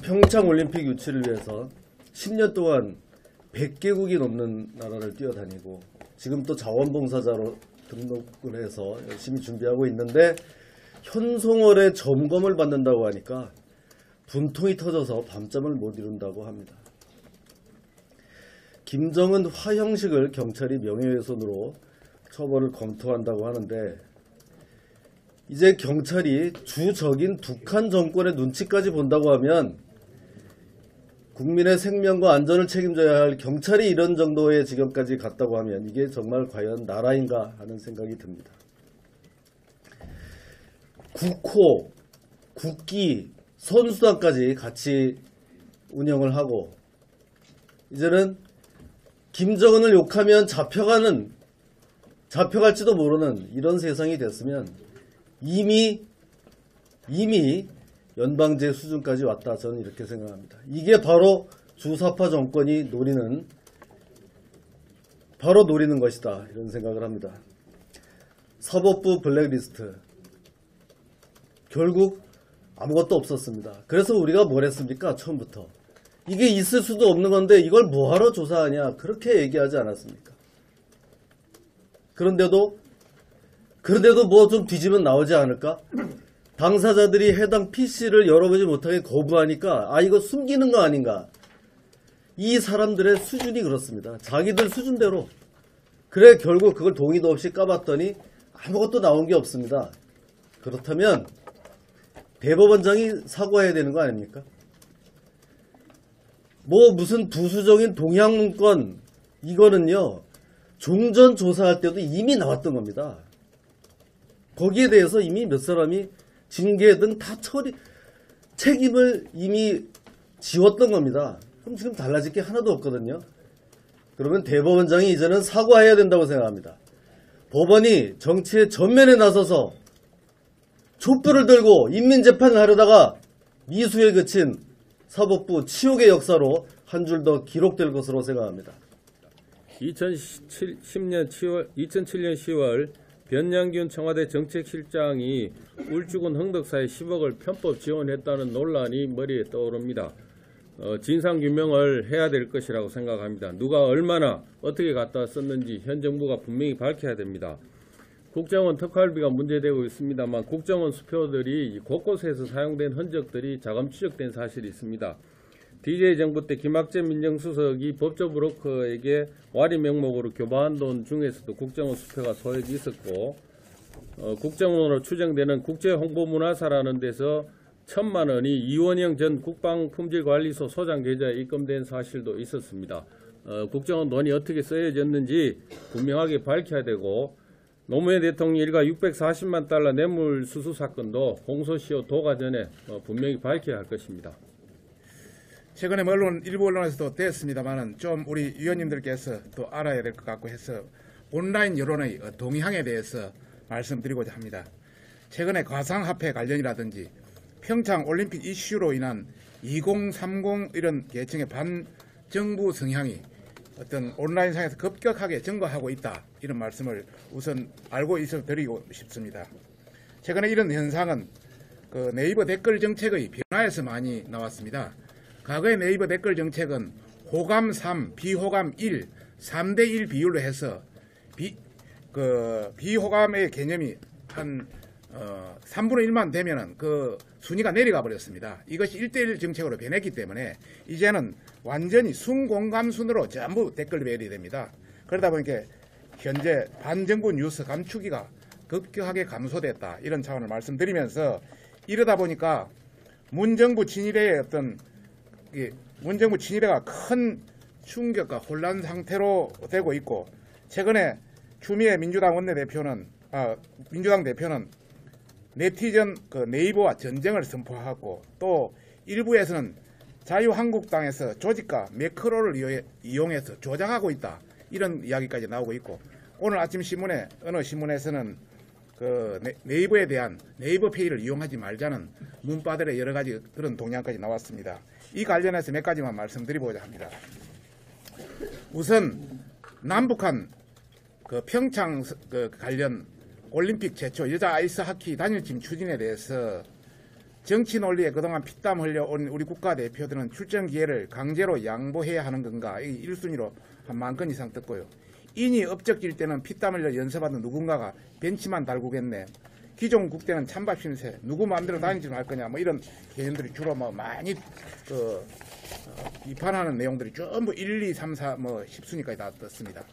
평창 올림픽 유치를 위해서 10년 동안 100개국이 넘는 나라를 뛰어다니고 지금 또 자원봉사자로 등록을 해서 열심히 준비하고 있는데 현송월에 점검을 받는다고 하니까 분통이 터져서 밤잠을 못 이룬다고 합니다. 김정은 화형식을 경찰이 명예훼손으로 처벌을 검토한다고 하는데 이제 경찰이 주적인 북한 정권의 눈치까지 본다고 하면 국민의 생명과 안전을 책임져야 할 경찰이 이런 정도의 지경까지 갔다고 하면 이게 정말 과연 나라인가 하는 생각이 듭니다. 국호, 국기, 선수단까지 같이 운영을 하고 이제는 김정은을 욕하면 잡혀갈지도 모르는 이런 세상이 됐으면 이미 연방제 수준까지 왔다, 저는 이렇게 생각합니다. 이게 바로 주사파 정권이 노리는 것이다, 이런 생각을 합니다. 사법부 블랙리스트 결국 아무것도 없었습니다. 그래서 우리가 뭘 했습니까? 처음부터 이게 있을 수도 없는 건데 이걸 뭐하러 조사하냐, 그렇게 얘기하지 않았습니까? 그런데도 뭐 좀 뒤지면 나오지 않을까? 당사자들이 해당 PC를 열어보지 못하게 거부하니까 이거 숨기는 거 아닌가? 이 사람들의 수준이 그렇습니다. 자기들 수준대로. 그래 결국 그걸 동의도 없이 까봤더니 아무것도 나온 게 없습니다. 그렇다면 대법원장이 사과해야 되는 거 아닙니까? 뭐 무슨 부수적인 동향 문건, 이거는요 종전 조사할 때도 이미 나왔던 겁니다. 거기에 대해서 이미 몇 사람이 징계 등 다 책임을 이미 지웠던 겁니다. 그럼 지금 달라질 게 하나도 없거든요. 그러면 대법원장이 이제는 사과해야 된다고 생각합니다. 법원이 정치의 전면에 나서서 촛불을 들고 인민재판을 하려다가 미수에 그친 사법부 치욕의 역사로 한 줄 더 기록될 것으로 생각합니다. 2007년 10월 변양균 청와대 정책실장이 울주군 흥덕사에 10억을 편법 지원했다는 논란이 머리에 떠오릅니다. 진상규명을 해야 될 것이라고 생각합니다. 누가 얼마나 어떻게 갖다 썼는지 현 정부가 분명히 밝혀야 됩니다. 국정원 특활비가 문제되고 있습니다만 국정원 수표들이 곳곳에서 사용된 흔적들이 자금 추적된 사실이 있습니다. DJ 정부 때 김학재 민정수석이 법조브로커에게 와리 명목으로 교부한 돈 중에서도 국정원 수표가 소액이 있었고 국정원으로 추정되는 국제홍보문화사라는 데서 1,000만 원이 이원영 전 국방품질관리소 소장 계좌에 입금된 사실도 있었습니다. 국정원 돈이 어떻게 쓰여졌는지 분명하게 밝혀야 되고 노무현 대통령 일가 640만 달러 뇌물수수 사건도 공소시효 도가 전에 분명히 밝혀야 할 것입니다. 최근에 일부 언론에서도 됐습니다만은 좀 우리 위원님들께서 또 알아야 될 것 같고 해서 온라인 여론의 동향에 대해서 말씀드리고자 합니다. 최근에 가상화폐 관련이라든지 평창 올림픽 이슈로 인한 2030 이런 계층의 반정부 성향이 어떤 온라인상에서 급격하게 증가하고 있다, 이런 말씀을 우선 알고 있어 드리고 싶습니다. 최근에 이런 현상은 그 네이버 댓글 정책의 변화에서 많이 나왔습니다. 과거의 네이버 댓글 정책은 호감 3, 비호감 1, 3대1 비율로 해서 비호감의 개념이 한 3분의 1만 되면은 그 순위가 내려가 버렸습니다. 이것이 1대1 정책으로 변했기 때문에 이제는 완전히 순공감순으로 전부 댓글 배열이 됩니다. 그러다 보니까 현재 반정부 뉴스 감추기가 급격하게 감소됐다, 이런 차원을 말씀드리면서 이러다 보니까 문정부 친일의 문정부 친일회가 큰 충격과 혼란 상태로 되고 있고, 최근에 추미애 민주당 대표는 네티즌 네이버와 전쟁을 선포하고, 또 일부에서는 자유한국당에서 조직과 매크로를 이용해서 조작하고 있다, 이런 이야기까지 나오고 있고, 오늘 아침 신문에 어느 신문에서는 네이버에 대한 네이버페이를 이용하지 말자는 문바들의 여러 가지 그런 동향까지 나왔습니다. 이 관련해서 몇 가지만 말씀드리고자 합니다. 우선 남북한 평창 관련 올림픽 최초 여자 아이스하키 단일팀 추진에 대해서 정치 논리에 그동안 피땀 흘려온 우리 국가대표들은 출전 기회를 강제로 양보해야 하는 건가? 이 1순위로 한 10,000건 이상 떴고요. 인이 업적일 때는 피땀 흘려 연습하던 누군가가 벤치만 달구겠네. 기존 국대는 찬밥 신세, 누구 마음대로 다니지 말 거냐, 뭐 이런 개념들이 주로 뭐 많이 비판하는 내용들이 전부 1, 2, 3, 4, 뭐 10순위까지 다 떴습니다.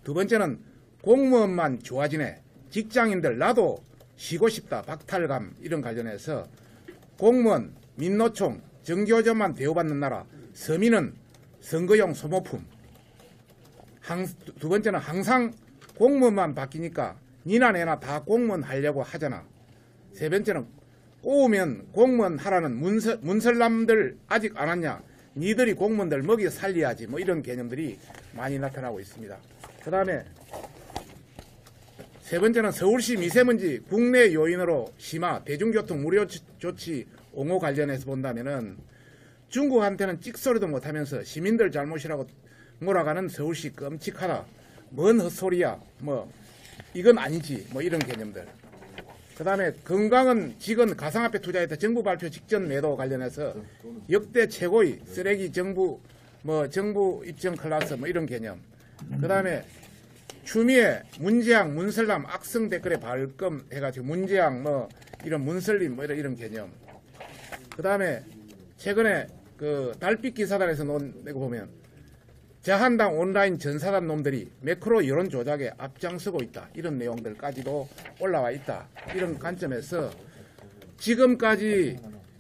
두 번째는 공무원만 좋아지네. 직장인들 나도 쉬고 싶다. 박탈감 이런 관련해서 공무원, 민노총, 정교조만 대우받는 나라, 서민은 선거용 소모품. 두 번째는 항상 공무원만 바뀌니까 니나 내나 다 공무원 하려고 하잖아. 세 번째는 꼬우면 공무원 하라는 문설남들 아직 안 왔냐. 니들이 공무원들 먹여 살려야지. 뭐 이런 개념들이 많이 나타나고 있습니다. 그 다음에 세 번째는 서울시 미세먼지 국내 요인으로 심화 대중교통 무료 조치 옹호 관련해서 본다면은 중국한테는 찍소리도 못하면서 시민들 잘못이라고 몰아가는 서울시 끔찍하다. 뭔 헛소리야. 뭐 이건 아니지. 뭐 이런 개념들. 그 다음에 건강은 직원 가상화폐 투자했다. 정부 발표 직전 매도 관련해서 역대 최고의 쓰레기 정부 입증 클래스 뭐 이런 개념. 그 다음에 추미애, 문재양, 문설남 악성 댓글에 발금 해가지고 문재양 뭐 이런 문설림 뭐 이런 개념. 그 다음에 최근에 그 달빛 기사단에서 내고 보면 자한당 온라인 전사단 놈들이 매크로 여론 조작에 앞장서고 있다. 이런 내용들까지도 올라와 있다. 이런 관점에서 지금까지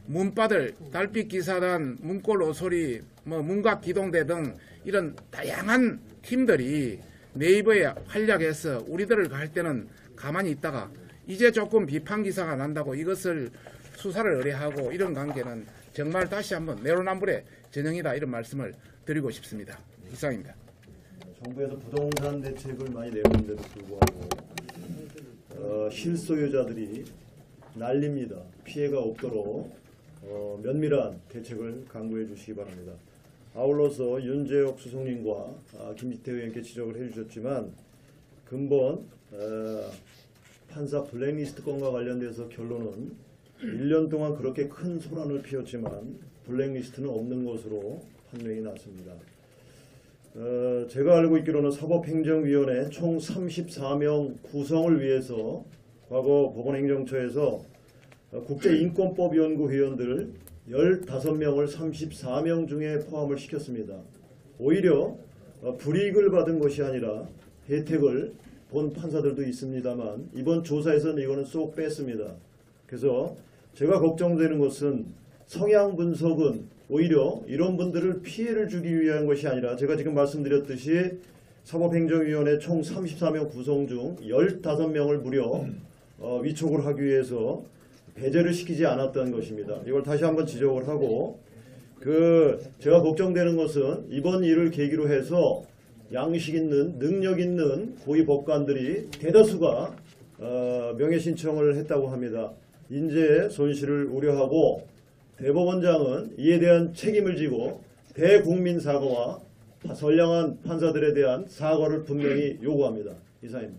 문바들, 달빛 기사단, 문골 오소리, 뭐 문각 기동대 등 이런 다양한 팀들이 네이버에 활약해서 우리들을 갈 때는 가만히 있다가 이제 조금 비판 기사가 난다고 이것을 수사를 의뢰하고 이런 관계는 정말 다시 한번 내로남불의 전형이다. 이런 말씀을 드리고 싶습니다. 이상입니다. 정부에서 부동산 대책을 많이 내놓는데도 불구하고 실소유자들이 난립니다. 피해가 없도록 면밀한 대책을 강구해 주시기 바랍니다. 아울러서 윤재옥 수석님과 김기태 의원께 지적을 해주셨지만 근본 판사 블랙리스트 건과 관련돼서 결론은 1년 동안 그렇게 큰 소란을 피웠지만 블랙리스트는 없는 것으로 판명이 났습니다. 제가 알고 있기로는 사법행정위원회 총 34명 구성을 위해서 과거 법원행정처에서 국제인권법연구위원들 15명을 34명 중에 포함을 시켰습니다. 오히려 불이익을 받은 것이 아니라 혜택을 본 판사들도 있습니다만 이번 조사에서는 이거는 쏙 뺐습니다. 그래서 제가 걱정되는 것은 성향 분석은 오히려 이런 분들을 피해를 주기 위한 것이 아니라 제가 지금 말씀드렸듯이 사법행정위원회 총 34명 구성 중 15명을 무려 위촉을 하기 위해서 배제를 시키지 않았다는 것입니다. 이걸 다시 한번 지적을 하고 제가 걱정되는 것은 이번 일을 계기로 해서 양식 있는 능력 있는 고위 법관들이 대다수가 명예신청을 했다고 합니다. 인재의 손실을 우려하고 대법원장은 이에 대한 책임을 지고 대국민 사과와 선량한 판사들에 대한 사과를 분명히 요구합니다. 이상입니다.